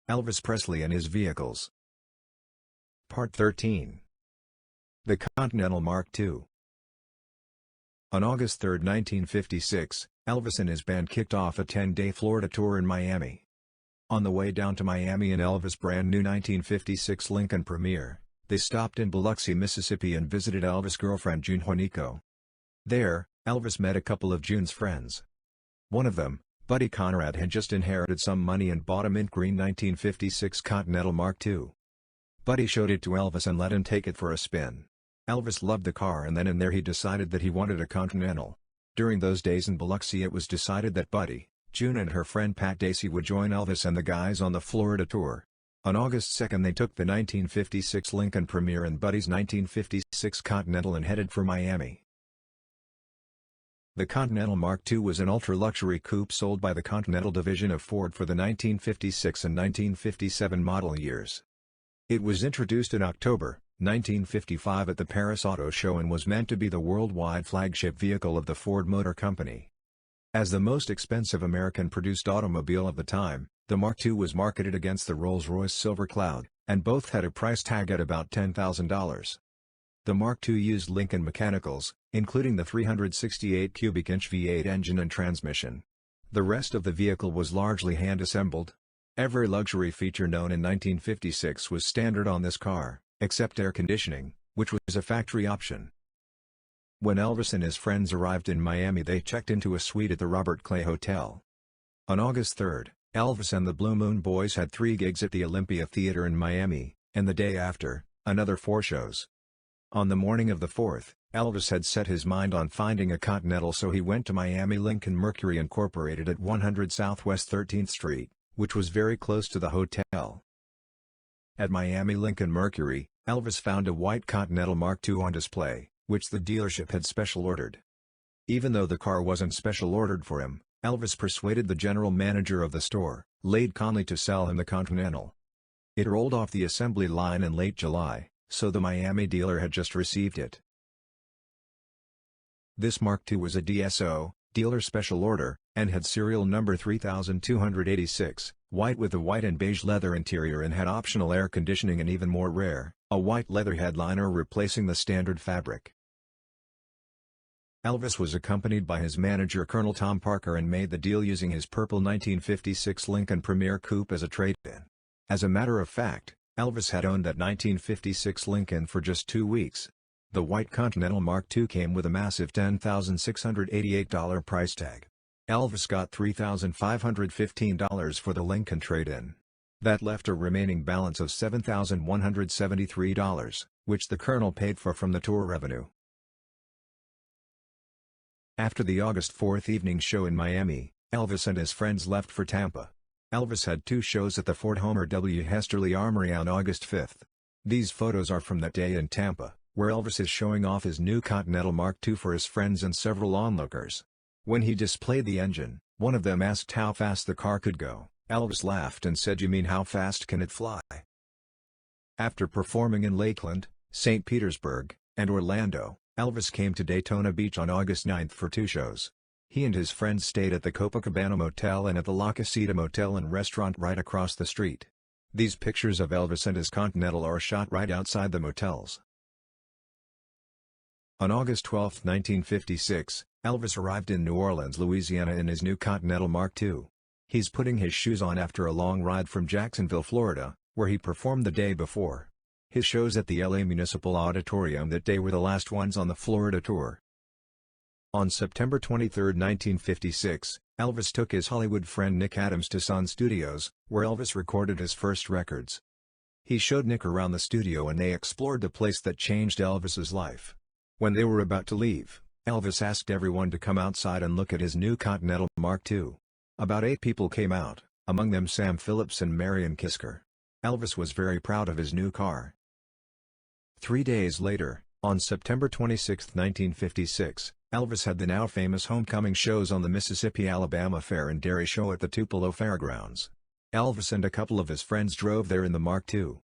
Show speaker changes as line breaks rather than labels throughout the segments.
Elvis Presley and his vehicles. Part 13. The Continental Mark II. On August 3, 1956, Elvis and his band kicked off a 10-day Florida tour in Miami. On the way down to Miami in Elvis' brand new 1956 Lincoln Premier, they stopped in Biloxi, Mississippi and visited Elvis' girlfriend June Juanico. There, Elvis met a couple of June's friends. One of them, Buddy Conrad, had just inherited some money and bought a mint green 1956 Continental Mark II. Buddy showed it to Elvis and let him take it for a spin. Elvis loved the car, and then and there he decided that he wanted a Continental. During those days in Biloxi, it was decided that Buddy, June and her friend Pat Dacey would join Elvis and the guys on the Florida tour. On August 2 they took the 1956 Lincoln Premier and Buddy's 1956 Continental and headed for Miami. The Continental Mark II was an ultra-luxury coupe sold by the Continental division of Ford for the 1956 and 1957 model years. It was introduced in October 1955 at the Paris Auto Show and was meant to be the worldwide flagship vehicle of the Ford Motor Company. As the most expensive American-produced automobile of the time, the Mark II was marketed against the Rolls-Royce Silver Cloud, and both had a price tag at about $10,000. The Mark II used Lincoln mechanicals, including the 368 cubic inch V8 engine and transmission. The rest of the vehicle was largely hand-assembled. Every luxury feature known in 1956 was standard on this car, except air conditioning, which was a factory option. When Elvis and his friends arrived in Miami, they checked into a suite at the Robert Clay Hotel. On August 3, Elvis and the Blue Moon Boys had 3 gigs at the Olympia Theater in Miami, and the day after, another 4 shows. On the morning of the 4th, Elvis had set his mind on finding a Continental, so he went to Miami Lincoln Mercury Incorporated at 100 Southwest 13th Street, which was very close to the hotel. At Miami Lincoln Mercury, Elvis found a white Continental Mark II on display, which the dealership had special ordered. Even though the car wasn't special ordered for him, Elvis persuaded the general manager of the store, Lade Conley, to sell him the Continental. It rolled off the assembly line in late July, so the Miami dealer had just received it. This Mark II was a DSO, dealer special order, and had serial number 3286, white with a white and beige leather interior and had optional air conditioning and, even more rare, a white leather headliner replacing the standard fabric. Elvis was accompanied by his manager Colonel Tom Parker and made the deal using his purple 1956 Lincoln Premier Coupe as a trade-in. As a matter of fact, Elvis had owned that 1956 Lincoln for just 2 weeks. The white Continental Mark II came with a massive $10,688 price tag. Elvis got $3,515 for the Lincoln trade-in. That left a remaining balance of $7,173, which the Colonel paid for from the tour revenue. After the August 4 evening show in Miami, Elvis and his friends left for Tampa. Elvis had 2 shows at the Fort Homer W. Hesterly Armory on August 5. These photos are from that day in Tampa, where Elvis is showing off his new Continental Mark II for his friends and several onlookers. When he displayed the engine, one of them asked how fast the car could go. Elvis laughed and said, "You mean how fast can it fly?" After performing in Lakeland, St. Petersburg, and Orlando, Elvis came to Daytona Beach on August 9 for 2 shows. He and his friends stayed at the Copacabana Motel and at the La Casita Motel and Restaurant right across the street. These pictures of Elvis and his Continental are shot right outside the motels. On August 12, 1956, Elvis arrived in New Orleans, Louisiana in his new Continental Mark II. He's putting his shoes on after a long ride from Jacksonville, Florida, where he performed the day before. His shows at the LA Municipal Auditorium that day were the last ones on the Florida tour. On September 23, 1956, Elvis took his Hollywood friend Nick Adams to Sun Studios, where Elvis recorded his first records. He showed Nick around the studio and they explored the place that changed Elvis's life. When they were about to leave, Elvis asked everyone to come outside and look at his new Continental Mark II. About 8 people came out, among them Sam Phillips and Marion Kisker. Elvis was very proud of his new car. 3 days later, on September 26, 1956, Elvis had the now famous homecoming shows on the Mississippi-Alabama Fair and Dairy Show at the Tupelo Fairgrounds. Elvis and a couple of his friends drove there in the Mark II.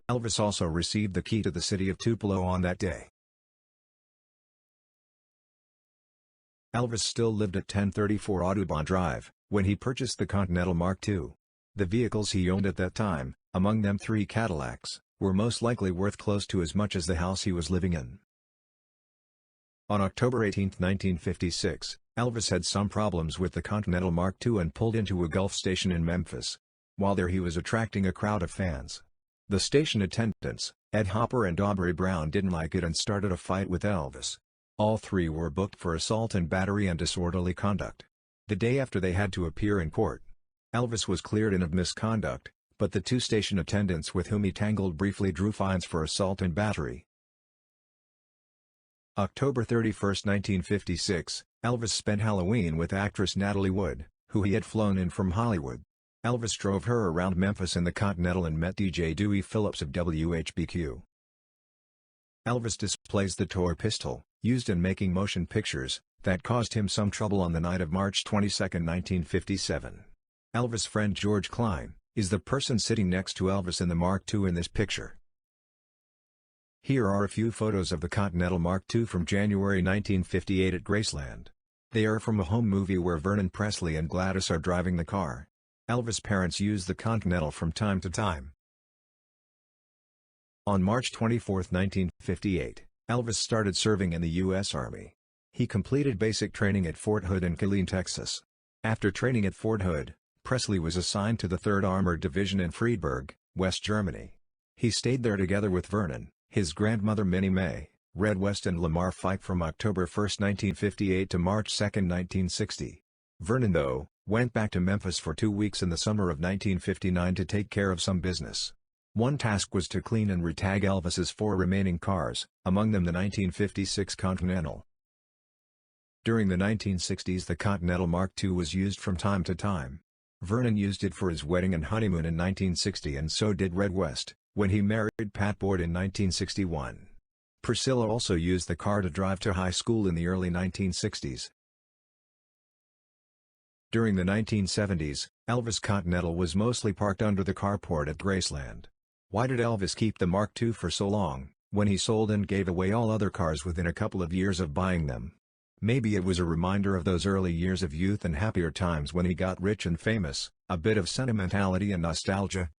Elvis also received the key to the city of Tupelo on that day. Elvis still lived at 1034 Audubon Drive, when he purchased the Continental Mark II. The vehicles he owned at that time, among them 3 Cadillacs, were most likely worth close to as much as the house he was living in. On October 18, 1956, Elvis had some problems with the Continental Mark II and pulled into a Gulf station in Memphis. While there he was attracting a crowd of fans. The station attendants, Ed Hopper and Aubrey Brown, didn't like it and started a fight with Elvis. All 3 were booked for assault and battery and disorderly conduct. The day after they had to appear in court. Elvis was cleared in of misconduct, but the 2 station attendants with whom he tangled briefly drew fines for assault and battery. October 31, 1956, Elvis spent Halloween with actress Natalie Wood, who he had flown in from Hollywood. Elvis drove her around Memphis in the Continental and met DJ Dewey Phillips of WHBQ. Elvis displays the toy pistol, used in making motion pictures, that caused him some trouble on the night of March 22, 1957. Elvis' friend George Klein is the person sitting next to Elvis in the Mark II in this picture. Here are a few photos of the Continental Mark II from January 1958 at Graceland. They are from a home movie where Vernon Presley and Gladys are driving the car. Elvis' parents used the Continental from time to time. On March 24, 1958, Elvis started serving in the U.S. Army. He completed basic training at Fort Hood in Killeen, Texas. After training at Fort Hood, Presley was assigned to the 3rd Armored Division in Friedberg, West Germany. He stayed there together with Vernon, his grandmother Minnie Mae, Red West and Lamar Fike from October 1, 1958 to March 2, 1960. Vernon, though, went back to Memphis for 2 weeks in the summer of 1959 to take care of some business. One task was to clean and retag Elvis's 4 remaining cars, among them the 1956 Continental. During the 1960s the Continental Mark II was used from time to time. Vernon used it for his wedding and honeymoon in 1960 and so did Red West, when he married Pat Boyd in 1961. Priscilla also used the car to drive to high school in the early 1960s. During the 1970s, Elvis' Continental was mostly parked under the carport at Graceland. Why did Elvis keep the Mark II for so long, when he sold and gave away all other cars within a couple of years of buying them? Maybe it was a reminder of those early years of youth and happier times when he got rich and famous, a bit of sentimentality and nostalgia.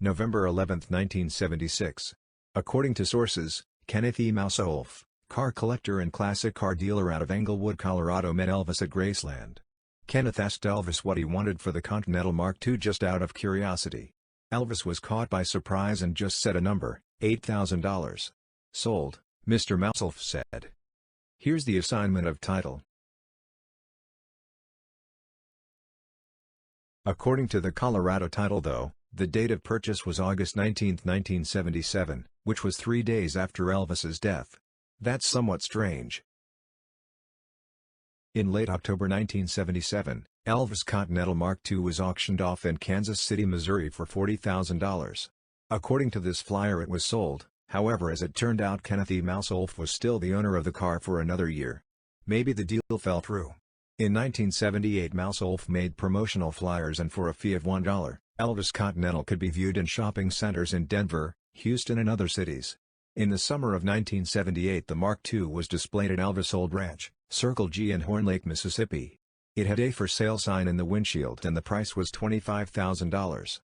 November 11, 1976. According to sources, Kenneth E. Mouseolf, car collector and classic car dealer out of Englewood, Colorado, met Elvis at Graceland. Kenneth asked Elvis what he wanted for the Continental Mark II just out of curiosity. Elvis was caught by surprise and just said a number, $8,000. Sold, Mr. Mouseolf said. Here's the assignment of title. According to the Colorado title though, the date of purchase was August 19, 1977, which was 3 days after Elvis's death. That's somewhat strange. In late October 1977, Elvis' Continental Mark II was auctioned off in Kansas City, Missouri for $40,000. According to this flyer it was sold, however as it turned out Kenneth E. Mouseolf was still the owner of the car for another year. Maybe the deal fell through. In 1978 Mouseolf made promotional flyers and for a fee of $1, Elvis' Continental could be viewed in shopping centers in Denver, Houston and other cities. In the summer of 1978 the Mark II was displayed at Elvis' old ranch, Circle G in Horn Lake, Mississippi. It had a for sale sign in the windshield and the price was $25,000.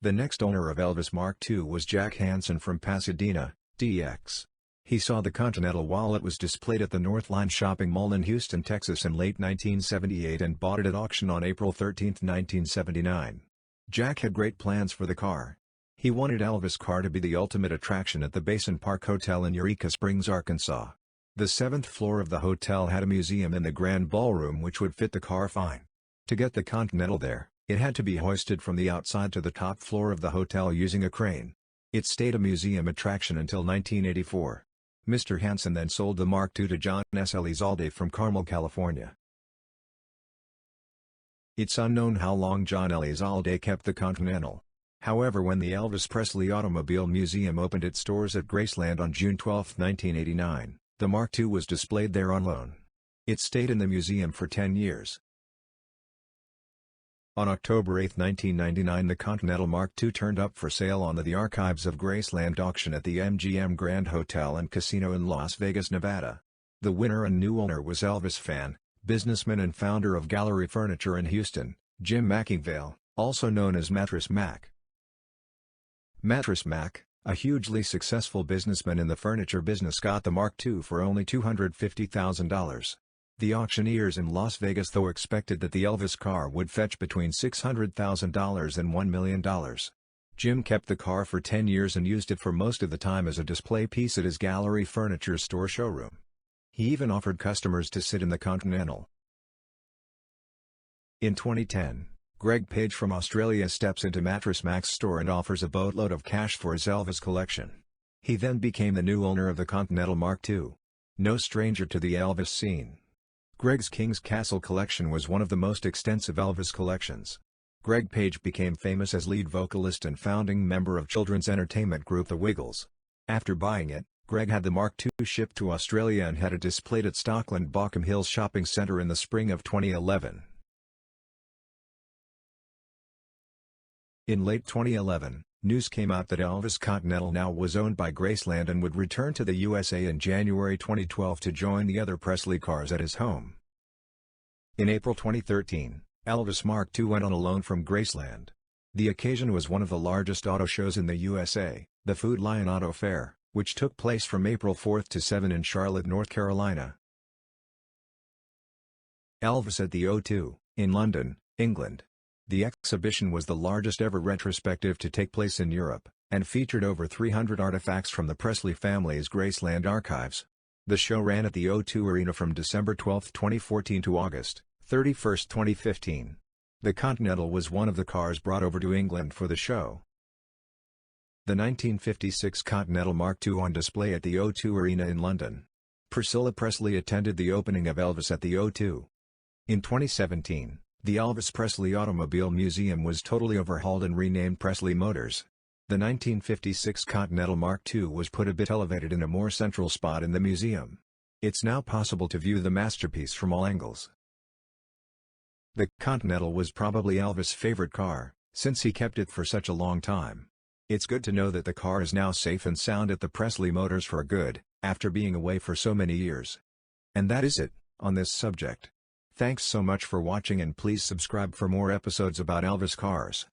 The next owner of Elvis' Mark II was Jack Hansen from Pasadena, DX. He saw the Continental while it was displayed at the Northline Shopping Mall in Houston, Texas in late 1978 and bought it at auction on April 13, 1979. Jack had great plans for the car. He wanted Elvis' car to be the ultimate attraction at the Basin Park Hotel in Eureka Springs, Arkansas. The 7th floor of the hotel had a museum in the Grand Ballroom which would fit the car fine. To get the Continental there, it had to be hoisted from the outside to the top floor of the hotel using a crane. It stayed a museum attraction until 1984. Mr. Hansen then sold the Mark II to John S. Elizalde from Carmel, California. It's unknown how long John Elizalde kept the Continental. However, when the Elvis Presley Automobile Museum opened its doors at Graceland on June 12, 1989, the Mark II was displayed there on loan. It stayed in the museum for 10 years. On October 8, 1999 the Continental Mark II turned up for sale on the Archives of Graceland auction at the MGM Grand Hotel and Casino in Las Vegas, Nevada. The winner and new owner was Elvis fan, Businessman and founder of Gallery Furniture in Houston, Jim McIngvale, also known as Mattress Mac. Mattress Mac, a hugely successful businessman in the furniture business, got the Mark II for only $250,000. The auctioneers in Las Vegas though expected that the Elvis car would fetch between $600,000 and $1 million. Jim kept the car for 10 years and used it for most of the time as a display piece at his Gallery Furniture store showroom. He even offered customers to sit in the Continental. In 2010, Greg Page from Australia steps into Mattress Mac's store and offers a boatload of cash for his Elvis collection. He then became the new owner of the Continental Mark II. No stranger to the Elvis scene. Greg's King's Castle collection was one of the most extensive Elvis collections. Greg Page became famous as lead vocalist and founding member of children's entertainment group The Wiggles. After buying it, Greg had the Mark II shipped to Australia and had it displayed at Stockland Bockham Hills Shopping Centre in the spring of 2011. In late 2011, news came out that Elvis Continental now was owned by Graceland and would return to the USA in January 2012 to join the other Presley cars at his home. In April 2013, Elvis Mark II went on a loan from Graceland. The occasion was one of the largest auto shows in the USA, the Food Lion Auto Fair, which took place from April 4 to 7 in Charlotte, North Carolina. Elvis at the O2, in London, England. The exhibition was the largest ever retrospective to take place in Europe, and featured over 300 artifacts from the Presley family's Graceland archives. The show ran at the O2 Arena from December 12, 2014 to August 31, 2015. The Continental was one of the cars brought over to England for the show. The 1956 Continental Mark II on display at the O2 Arena in London. Priscilla Presley attended the opening of Elvis at the O2. In 2017, the Elvis Presley Automobile Museum was totally overhauled and renamed Presley Motors. The 1956 Continental Mark II was put a bit elevated in a more central spot in the museum. It's now possible to view the masterpiece from all angles. The Continental was probably Elvis' favorite car, since he kept it for such a long time. It's good to know that the car is now safe and sound at the Presley Motors for good, after being away for so many years. And that is it, on this subject. Thanks so much for watching and please subscribe for more episodes about Elvis cars.